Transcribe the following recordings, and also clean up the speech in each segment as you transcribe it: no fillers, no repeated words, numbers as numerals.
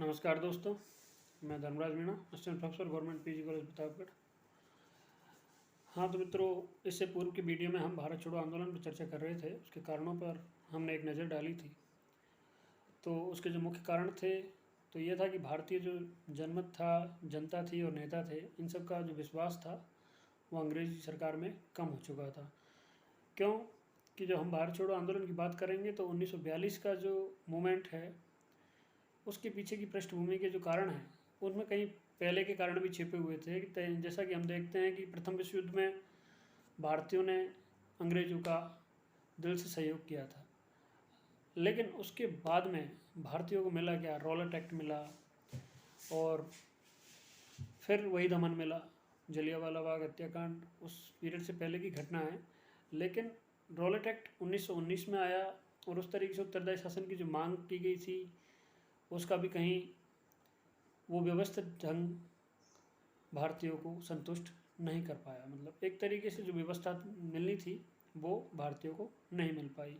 नमस्कार दोस्तों, मैं Dharmraj Meena, assistant professor government PG college Pratapgarh. हाँ तो मित्रों, इससे पूर्व की वीडियो में हम भारत छोड़ो आंदोलन पर चर्चा कर रहे थे। उसके कारणों पर हमने एक नज़र डाली थी। तो उसके जो मुख्य कारण थे तो ये था कि भारतीय जो जनमत था, जनता थी और नेता थे, इन सब का जो विश्वास था वो अंग्रेज़ी सरकार में कम हो चुका था। क्यों कि जब हम भारत छोड़ो आंदोलन की बात करेंगे तो 1942 का जो मूवमेंट है उसके पीछे की पृष्ठभूमि के जो कारण हैं उनमें कहीं पहले के कारण भी छिपे हुए थे। जैसा कि हम देखते हैं कि प्रथम विश्व युद्ध में भारतीयों ने अंग्रेज़ों का दिल से सहयोग किया था, लेकिन उसके बाद में भारतीयों को मिला क्या? रॉलेट एक्ट मिला और फिर वही दमन मिला, जलियांवाला बाग हत्याकांड उस पीरियड से पहले की घटना है। लेकिन रॉलेट एक्ट 1919 में आया और उस तरीके से उत्तरदायी शासन की जो मांग की गई थी उसका भी कहीं वो व्यवस्थित ढंग भारतीयों को संतुष्ट नहीं कर पाया। मतलब एक तरीके से जो व्यवस्था मिलनी थी वो भारतीयों को नहीं मिल पाई।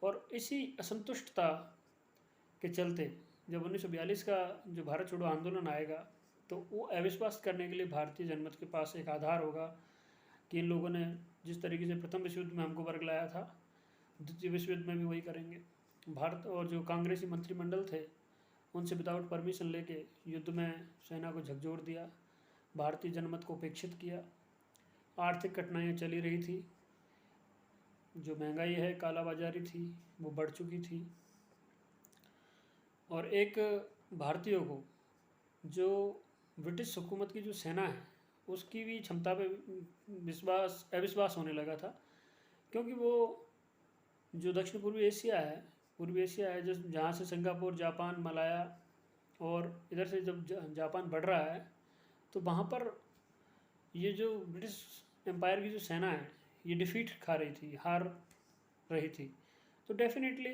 और इसी असंतुष्टता के चलते जब 1942 का जो भारत छोड़ो आंदोलन आएगा तो वो अविश्वास करने के लिए भारतीय जनमत के पास एक आधार होगा कि इन लोगों ने जिस तरीके से प्रथम विश्व युद्ध में हमको वर्गलाया था, द्वितीय विश्व युद्ध में भी वही करेंगे। भारत और जो कांग्रेसी मंत्रिमंडल थे उनसे विदाउट परमिशन लेके युद्ध में सेना को झकझोर दिया, भारतीय जनमत को उपेक्षित किया। आर्थिक कठिनाइयाँ चली रही थी, जो महंगाई है, कालाबाजारी थी, वो बढ़ चुकी थी। और एक भारतीयों को जो ब्रिटिश हुकूमत की जो सेना है उसकी भी क्षमता पे अविश्वास होने लगा था, क्योंकि वो जो दक्षिण पूर्वी एशिया है जहाँ से सिंगापुर, जापान, मलाया और इधर से जब जापान बढ़ रहा है तो वहाँ पर ये जो ब्रिटिश एम्पायर की जो सेना है ये डिफीट खा रही थी, हार रही थी। तो डेफिनेटली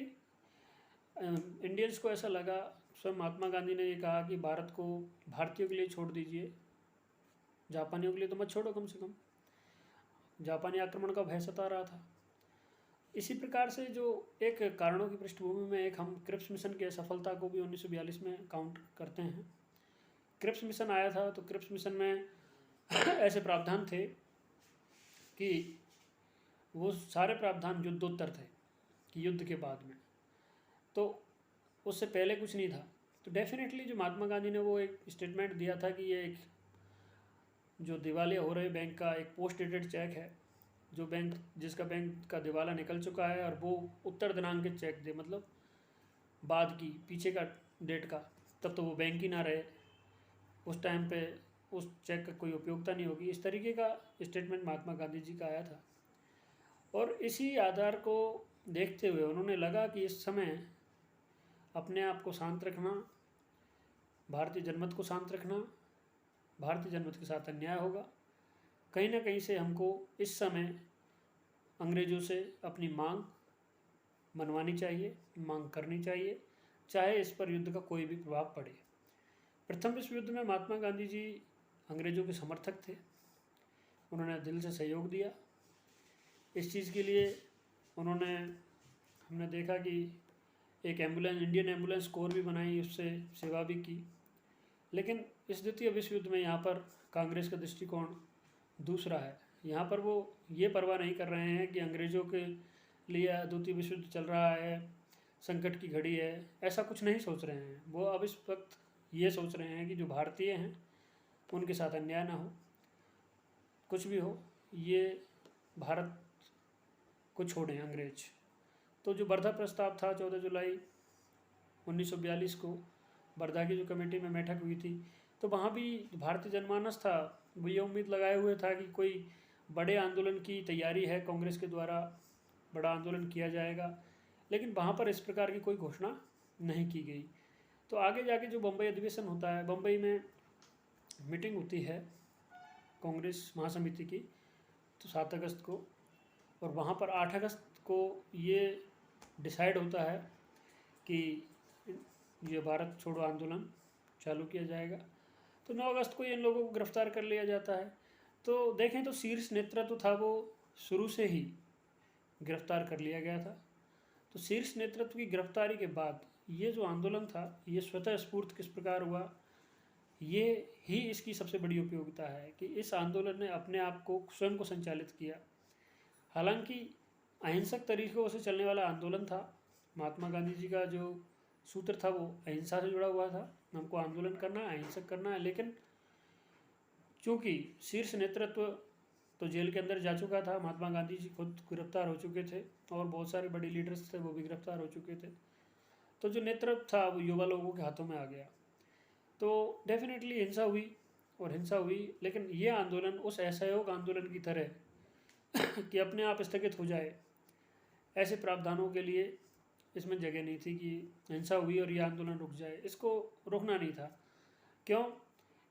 इंडियंस को ऐसा लगा, स्वयं महात्मा गांधी ने ये कहा कि भारत को भारतीयों के लिए छोड़ दीजिए, जापानियों के लिए तो मत छोड़ो, कम से कम जापानी आक्रमण का भय सता रहा था। इसी प्रकार से जो एक कारणों की पृष्ठभूमि में एक हम क्रिप्स मिशन की असफलता को भी 1942 में काउंट करते हैं। क्रिप्स मिशन आया था तो क्रिप्स मिशन में ऐसे प्रावधान थे कि वो सारे प्रावधान युद्धोत्तर थे कि युद्ध के बाद में, तो उससे पहले कुछ नहीं था। तो डेफिनेटली जो महात्मा गांधी ने वो एक स्टेटमेंट दिया था कि ये एक जो दिवालिया हो रहे बैंक का एक पोस्ट डेटेड चेक है, जो बैंक जिसका बैंक का दिवाला निकल चुका है और वो उत्तर दिनांक के चेक दे, मतलब बाद की पीछे का डेट का, तब तो वो बैंक ही ना रहे, उस टाइम पे उस चेक का कोई उपयोगिता नहीं होगी। इस तरीके का स्टेटमेंट महात्मा गांधी जी का आया था। और इसी आधार को देखते हुए उन्होंने लगा कि इस समय अपने आप को शांत रखना, भारतीय जनमत को शांत रखना, भारतीय जनमत के साथ अन्याय होगा। कहीं ना कहीं से हमको इस समय अंग्रेज़ों से अपनी मांग मनवानी चाहिए, मांग करनी चाहिए, चाहे इस पर युद्ध का कोई भी प्रभाव पड़े। प्रथम विश्व युद्ध में महात्मा गांधी जी अंग्रेज़ों के समर्थक थे, उन्होंने दिल से सहयोग दिया। इस चीज़ के लिए हमने देखा कि एक एम्बुलेंस, इंडियन एम्बुलेंस कोर भी बनाई, उससे सेवा भी की। लेकिन इस द्वितीय विश्व युद्ध में यहाँ पर कांग्रेस का दृष्टिकोण दूसरा है। यहाँ पर वो ये परवाह नहीं कर रहे हैं कि अंग्रेज़ों के लिए द्वितीय विश्व युद्ध चल रहा है, संकट की घड़ी है, ऐसा कुछ नहीं सोच रहे हैं। वो अब इस वक्त ये सोच रहे हैं कि जो भारतीय हैं उनके साथ अन्याय ना हो, कुछ भी हो, ये भारत को छोड़ें अंग्रेज। तो जो वर्धा प्रस्ताव था 14 जुलाई 1942 को वर्धा की जो कमेटी में बैठक हुई थी, तो वहाँ भी भारतीय जनमानस था वो ये उम्मीद लगाए हुए था कि कोई बड़े आंदोलन की तैयारी है, कांग्रेस के द्वारा बड़ा आंदोलन किया जाएगा, लेकिन वहाँ पर इस प्रकार की कोई घोषणा नहीं की गई। तो आगे जाके जो बम्बई अधिवेशन होता है, बम्बई में मीटिंग होती है कांग्रेस महासमिति की, तो 7 अगस्त को, और वहाँ पर 8 अगस्त को ये डिसाइड होता है कि ये भारत छोड़ो आंदोलन चालू किया जाएगा। तो 9 अगस्त को इन लोगों को गिरफ्तार कर लिया जाता है। तो देखें तो शीर्ष नेतृत्व था वो शुरू से ही गिरफ्तार कर लिया गया था। तो शीर्ष नेतृत्व की गिरफ्तारी के बाद ये जो आंदोलन था ये स्वतः स्फूर्त किस प्रकार हुआ, ये ही इसकी सबसे बड़ी उपयोगिता है कि इस आंदोलन ने अपने आप को स्वयं को संचालित किया। हालांकि अहिंसक तरीकों से चलने वाला आंदोलन था। महात्मा गांधी जी का जो सूत्र था वो अहिंसा से जुड़ा हुआ था, हमको आंदोलन करना है, अहिंसक करना है। लेकिन चूँकि शीर्ष नेतृत्व तो जेल के अंदर जा चुका था, महात्मा गांधी जी खुद गिरफ्तार हो चुके थे और बहुत सारे बड़े लीडर्स थे वो भी गिरफ्तार हो चुके थे, तो जो नेतृत्व था वो युवा लोगों के हाथों में आ गया। तो डेफिनेटली हिंसा हुई और हिंसा हुई, लेकिन ये आंदोलन उस असहयोग आंदोलन की तरह कि अपने आप स्थगित हो जाए, ऐसे प्रावधानों के लिए इसमें जगह नहीं थी कि हिंसा हुई और ये आंदोलन रुक जाए। इसको रोकना नहीं था। क्यों?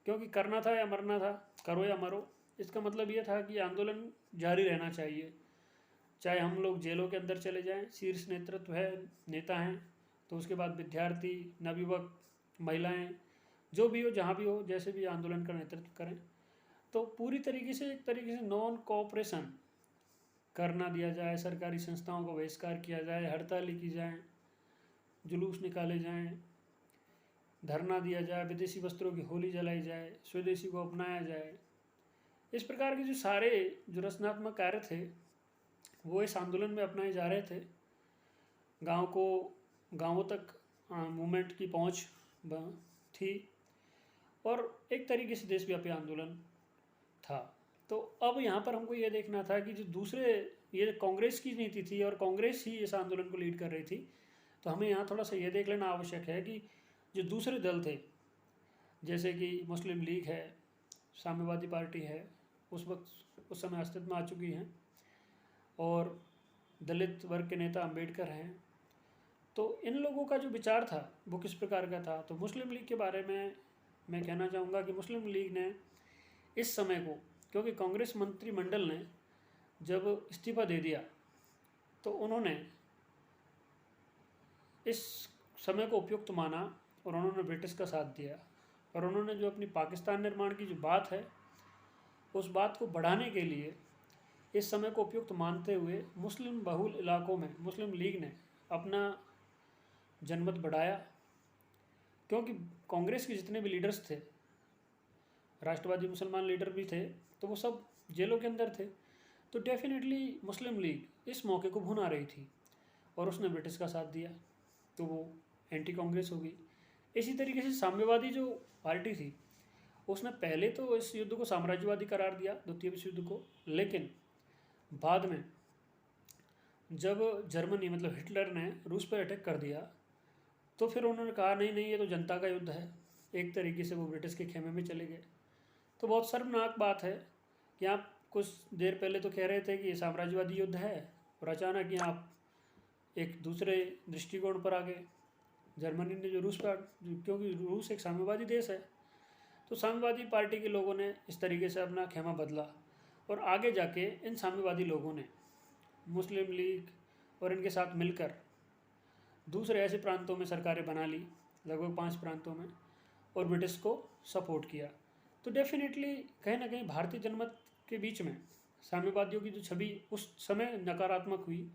क्योंकि करना था या मरना था, करो या मरो। इसका मतलब ये था कि आंदोलन जारी रहना चाहिए, चाहे हम लोग जेलों के अंदर चले जाएं, शीर्ष नेतृत्व है, नेता हैं, तो उसके बाद विद्यार्थी, नवयुवक, महिलाएं, जो भी हो, जहाँ भी हो, जैसे भी आंदोलन का नेतृत्व करें, तो पूरी तरीके से एक तरीके से नॉन कोऑपरेशन करना दिया जाए, सरकारी संस्थाओं का बहिष्कार किया जाए, हड़तालें की जाएं, जुलूस निकाले जाएं, धरना दिया जाए, विदेशी वस्त्रों की होली जलाई जाए, स्वदेशी को अपनाया जाए। इस प्रकार के जो सारे जो रचनात्मक कार्य थे वो इस आंदोलन में अपनाए जा रहे थे। गाँवों तक मूवमेंट की पहुँच थी और एक तरीके से देशव्यापी आंदोलन था। तो अब यहाँ पर हमको ये देखना था कि जो दूसरे, ये कांग्रेस की नीति थी और कांग्रेस ही इस आंदोलन को लीड कर रही थी, तो हमें यहाँ थोड़ा सा ये देख लेना आवश्यक है कि जो दूसरे दल थे, जैसे कि मुस्लिम लीग है, साम्यवादी पार्टी है, उस समय अस्तित्व में आ चुकी हैं, और दलित वर्ग के नेता अंबेडकर हैं, तो इन लोगों का जो विचार था वो किस प्रकार का था। तो मुस्लिम लीग के बारे में मैं कहना चाहूँगा कि मुस्लिम लीग ने इस समय को, क्योंकि कांग्रेस मंत्रिमंडल ने जब इस्तीफा दे दिया तो उन्होंने इस समय को उपयुक्त माना और उन्होंने ब्रिटिश का साथ दिया, और उन्होंने जो अपनी पाकिस्तान निर्माण की जो बात है उस बात को बढ़ाने के लिए इस समय को उपयुक्त मानते हुए मुस्लिम बहुल इलाकों में मुस्लिम लीग ने अपना जनमत बढ़ाया। क्योंकि कांग्रेस के जितने भी लीडर्स थे, राष्ट्रवादी मुसलमान लीडर भी थे, तो वो सब जेलों के अंदर थे। तो डेफिनेटली मुस्लिम लीग इस मौके को भुना रही थी और उसने ब्रिटिश का साथ दिया, तो वो एंटी कांग्रेस हो गई। इसी तरीके से साम्यवादी जो पार्टी थी उसने पहले तो इस युद्ध को साम्राज्यवादी करार दिया, द्वितीय विश्व युद्ध को, लेकिन बाद में जब जर्मनी मतलब हिटलर ने रूस पर अटैक कर दिया तो फिर उन्होंने कहा नहीं नहीं, ये तो जनता का युद्ध है। एक तरीके से वो ब्रिटिश के खेमे में चले गए। तो बहुत शर्मनाक बात है कि आप कुछ देर पहले तो कह रहे थे कि ये साम्राज्यवादी युद्ध है और अचानक ही आप एक दूसरे दृष्टिकोण पर आ गए। जर्मनी ने जो रूस पर, क्योंकि रूस एक साम्यवादी देश है, तो साम्यवादी पार्टी के लोगों ने इस तरीके से अपना खेमा बदला और आगे जाके इन साम्यवादी लोगों ने मुस्लिम लीग और इनके साथ मिलकर दूसरे ऐसे प्रांतों में सरकारें बना ली, लगभग 5 प्रांतों में, और ब्रिटिश को सपोर्ट किया। तो डेफिनेटली कहीं ना कहीं भारतीय जनमत के बीच में साम्यवादियों की जो छवि उस समय नकारात्मक हुई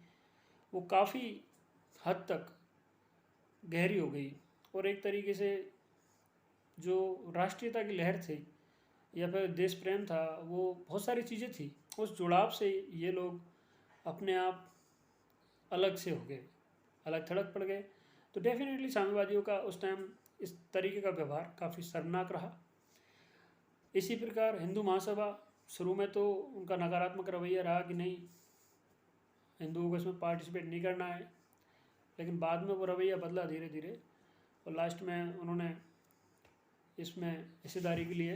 वो काफ़ी हद तक गहरी हो गई, और एक तरीके से जो राष्ट्रीयता की लहर थी या फिर देश प्रेम था, वो बहुत सारी चीज़ें थी, उस जुड़ाव से ये लोग अपने आप अलग से हो गए, अलग थलग पड़ गए। तो डेफिनेटली साम्यवादियों का उस टाइम इस तरीके का व्यवहार काफ़ी शर्मनाक रहा। इसी प्रकार हिंदू महासभा, शुरू में तो उनका नकारात्मक रवैया रहा कि नहीं, हिंदुओं को इसमें पार्टिसिपेट नहीं करना है, लेकिन बाद में वो रवैया बदला धीरे धीरे और लास्ट में उन्होंने इसमें हिस्सेदारी के लिए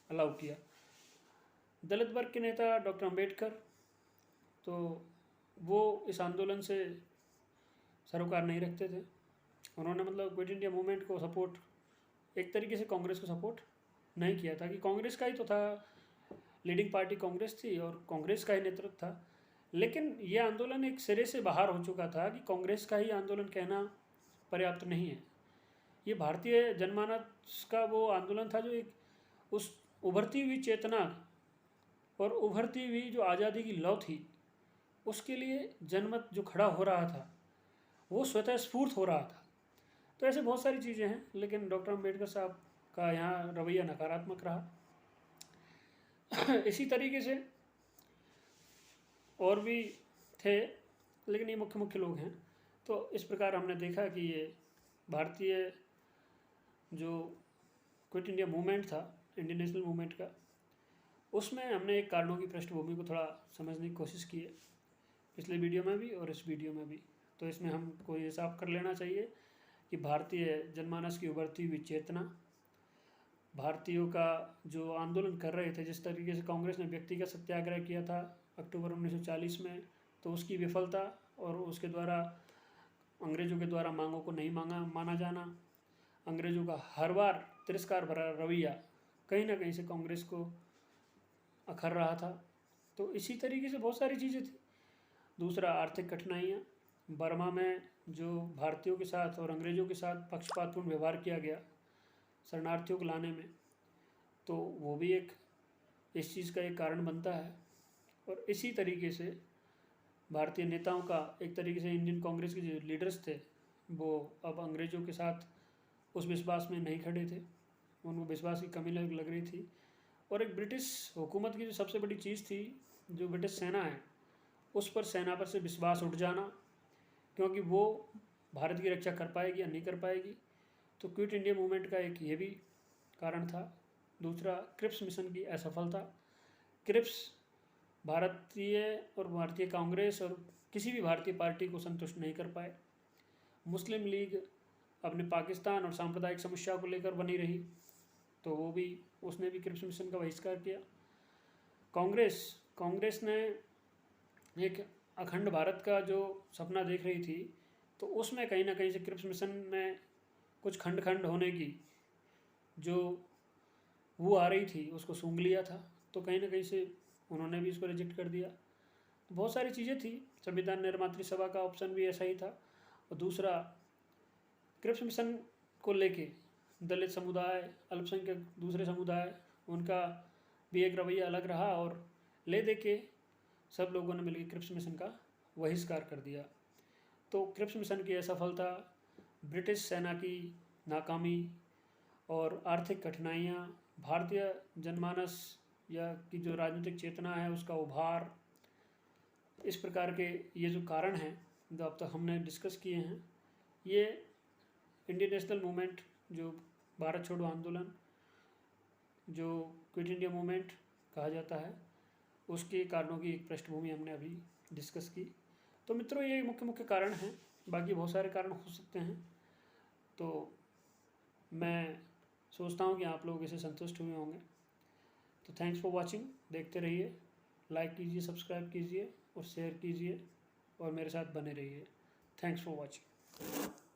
अलाउ किया। दलित वर्ग के नेता डॉक्टर अंबेडकर, तो वो इस आंदोलन से सरोकार नहीं रखते थे। उन्होंने मतलब क्विट इंडिया मूवमेंट को सपोर्ट, एक तरीके से कांग्रेस को सपोर्ट नहीं किया था कि कांग्रेस का ही तो था, लीडिंग पार्टी कांग्रेस थी और कांग्रेस का ही नेतृत्व था। लेकिन ये आंदोलन एक सिरे से बाहर हो चुका था कि कांग्रेस का ही आंदोलन कहना पर्याप्त नहीं है। ये भारतीय जनमानस का वो आंदोलन था जो एक उस उभरती हुई चेतना और उभरती हुई जो आज़ादी की लौ थी उसके लिए जनमत जो खड़ा हो रहा था वो स्वतः स्फूर्त हो रहा था। तो ऐसे बहुत सारी चीज़ें हैं, लेकिन डॉक्टर अम्बेडकर साहब का यहाँ रवैया नकारात्मक रहा। इसी तरीके से और भी थे, लेकिन ये मुख्य मुख्य लोग हैं। तो इस प्रकार हमने देखा कि ये भारतीय जो क्विट इंडिया मूवमेंट था, इंडियन नेशनल मूवमेंट का, उसमें हमने एक कारणों की पृष्ठभूमि को थोड़ा समझने की कोशिश की है, पिछले वीडियो में भी और इस वीडियो में भी। तो इसमें हमको ये साफ कर लेना चाहिए कि भारतीय जनमानस की उभरती हुई चेतना, भारतीयों का जो आंदोलन कर रहे थे, जिस तरीके से कांग्रेस ने व्यक्तिगत सत्याग्रह किया था अक्टूबर 1940 में, तो उसकी विफलता और उसके द्वारा अंग्रेज़ों के द्वारा मांगों को नहीं माना जाना, अंग्रेज़ों का हर बार तिरस्कार भरा रवैया कहीं ना कहीं से कांग्रेस को अखर रहा था। तो इसी तरीके से बहुत सारी चीज़ें थी। दूसरा, आर्थिक कठिनाइयाँ, बर्मा में जो भारतीयों के साथ और अंग्रेज़ों के साथ पक्षपातपूर्ण व्यवहार किया गया शरणार्थियों को लाने में, तो वो भी एक इस चीज़ का एक कारण बनता है। और इसी तरीके से भारतीय नेताओं का एक तरीके से इंडियन कांग्रेस के जो लीडर्स थे, वो अब अंग्रेज़ों के साथ उस विश्वास में नहीं खड़े थे, उनको विश्वास की कमी लग रही थी। और एक ब्रिटिश हुकूमत की जो सबसे बड़ी चीज़ थी, जो ब्रिटिश सेना है, उस पर सेना पर से विश्वास उठ जाना, क्योंकि वो भारत की रक्षा कर पाएगी या नहीं कर पाएगी। तो क्विट इंडिया मूवमेंट का एक ये भी कारण था। दूसरा, क्रिप्स मिशन की असफलता। क्रिप्स भारतीय और भारतीय कांग्रेस और किसी भी भारतीय पार्टी को संतुष्ट नहीं कर पाए। मुस्लिम लीग अपने पाकिस्तान और सांप्रदायिक समस्या को लेकर बनी रही, तो वो भी, उसने भी क्रिप्स मिशन का बहिष्कार किया। कांग्रेस ने एक अखंड भारत का जो सपना देख रही थी, तो उसमें कहीं ना कहीं से क्रिप्स मिशन में कुछ खंड खंड होने की जो वो आ रही थी, उसको सूंघ लिया था। तो कहीं ना कहीं से उन्होंने भी इसको रिजेक्ट कर दिया। तो बहुत सारी चीज़ें थी। संविधान निर्मात्री सभा का ऑप्शन भी ऐसा ही था। और दूसरा, क्रिप्स मिशन को लेके दलित समुदाय, अल्पसंख्यक दूसरे समुदाय, उनका भी एक रवैया अलग रहा और ले दे के सब लोगों ने मिलकर क्रिप्स मिशन का बहिष्कार कर दिया। तो क्रिप्स मिशन की असफलता, ब्रिटिश सेना की नाकामी और आर्थिक कठिनाइयाँ, भारतीय जनमानस या की जो राजनीतिक चेतना है उसका उभार, इस प्रकार के ये जो कारण हैं जो अब तक हमने डिस्कस किए हैं, ये इंडियन नेशनल मूवमेंट, जो भारत छोड़ो आंदोलन, जो क्विट इंडिया मूवमेंट कहा जाता है, उसके कारणों की एक पृष्ठभूमि हमने अभी डिस्कस की। तो मित्रों, ये मुख्य मुख्य कारण हैं, बाकी बहुत सारे कारण हो सकते हैं। तो मैं सोचता हूँ कि आप लोग इसे संतुष्ट हुए होंगे। तो थैंक्स फॉर वॉचिंग। देखते रहिए, लाइक कीजिए, सब्सक्राइब कीजिए और शेयर कीजिए और मेरे साथ बने रहिए। Thanks for watching.